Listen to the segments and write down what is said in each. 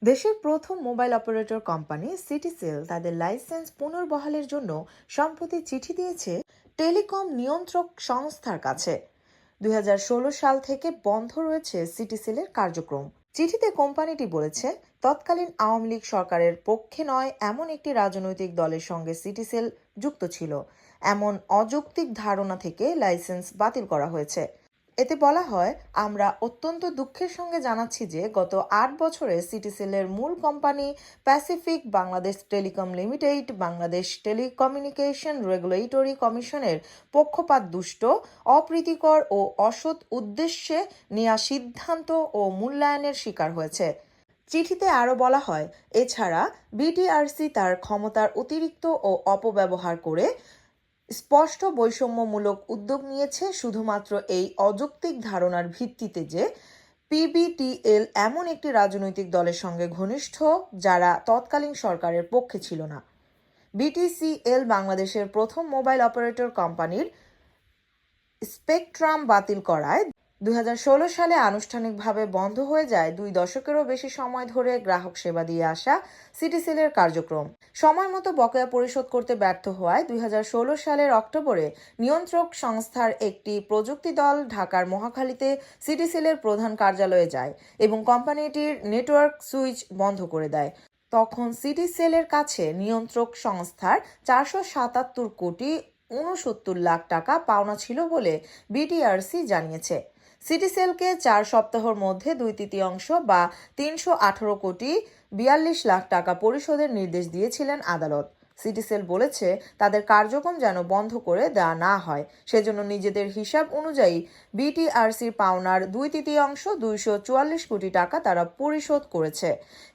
দেশের প্রথম mobile operator company Citycell তাদের লাইসেন্স পুনর্বহালের জন্য সম্প্রতি চিঠি দিয়েছে টেলিকম নিয়ন্ত্রক সংস্থার কাছে। 2016 সাল থেকে বন্ধ রয়েছে সিটিসেলের কার্যক্রম। চিঠিতে কোম্পানিটি বলেছে, তৎকালীন আওয়ামী লীগ সরকারের পক্ষে নয় এমন একটি রাজনৈতিক দলের সঙ্গে সিটিসেল যুক্ত ছিল, এমন অযৌক্তিক ধারণা থেকে লাইসেন্স বাতিল করা হয়েছে। এতে বলা হয়, আমরা অত্যন্ত দুঃখের সঙ্গে জানাচ্ছি যে গত 8 বছরে সিটিসেলের মূল company Pacific Bangladesh telecom limited Bangladesh telecommunication regulatory কমিশনের পক্ষপাত দুষ্ট, অপ্রীতিকর ও অসৎ উদ্দেশ্যে নেওয়া সিদ্ধান্ত ও মূল্যায়নের শিকার হয়েছে। চিঠিতে আরও বলা হয়, এছাড়া বিটিআরসি তার ক্ষমতার অতিরিক্ত ও অপব্যবহার করে স্পষ্ট বৈষম্যমূলক উদ্যোগ নিয়েছে শুধুমাত্র এই অযৌক্তিক ধারণার ভিত্তিতে যে পিবিটিএল এমন একটি রাজনৈতিক দলের সঙ্গে ঘনিষ্ঠ যারা তৎকালীন সরকারের পক্ষে ছিল না। বিটিসিএল বাংলাদেশের প্রথম মোবাইল অপারেটর কোম্পানির স্পেকট্রাম বাতিল করায় 2016 সালে আনুষ্ঠানিকভাবে বন্ধ হয়ে যায় 2 দশকেরও বেশি সময় ধরে গ্রাহক সেবা দিয়ে আসা সিটিসেলের কার্যক্রম। সময় মতো বকেয়া পরিশোধ করতে ব্যর্থ হওয়ায় 2016 সালের অক্টোবরে নিয়ন্ত্রক সংস্থার একটি প্রযুক্তি দল ঢাকার মহাখালীতে সিটিসেলের প্রধান কার্যালয়ে যায় এবং কোম্পানিটির নেটওয়ার্ক সুইচ বন্ধ করে দেয়। তখন সিটিসেলের কাছে নিয়ন্ত্রক সংস্থার 477 কোটি 69 লাখ টাকা পাওনা ছিল বলে বিটিআরসি জানিয়েছে। সিটিসেলকে 4 সপ্তাহের মধ্যে 2/3 বা 318 কোটি 42 লাখ টাকা পরিশোধের নির্দেশ দিয়েছিলেন আদালত। সিটিসেল বলেছে, তাদের কার্যক্রম যেন বন্ধ করে দেওয়া না হয় সেজন্য নিজেদের হিসাব অনুযায়ী বিটিআরসির পাওনার 2/3 244 কোটি টাকা তারা পরিশোধ করেছে।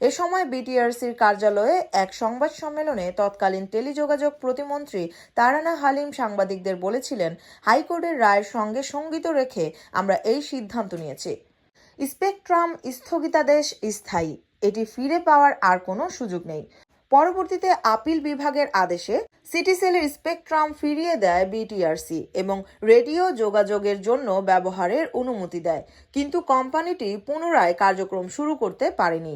এ সময় বিটিআরসির কার্যালয়ে এক সংবাদ সম্মেলনে তৎকালীন টেলিযোগাযোগ প্রতিমন্ত্রী তারানা হালিম সাংবাদিকদের বলেছিলেন, হাইকোর্টের রায়ের সঙ্গে সঙ্গিত রেখে আমরা এই সিদ্ধান্ত নিয়েছি। স্পেকট্রাম স্থগিতাদেশ স্থায়ী, এটি ফিরে পাওয়ার আর কোনো সুযোগ নেই। পরবর্তীতে আপিল বিভাগের আদেশে সিটিসেলের স্পেকট্রাম ফিরিয়ে দেয় বিটিআরসি এবং রেডিও যোগাযোগের জন্য ব্যবহারের অনুমতি দেয়, কিন্তু কোম্পানিটি পুনরায় কার্যক্রম শুরু করতে পারেনি।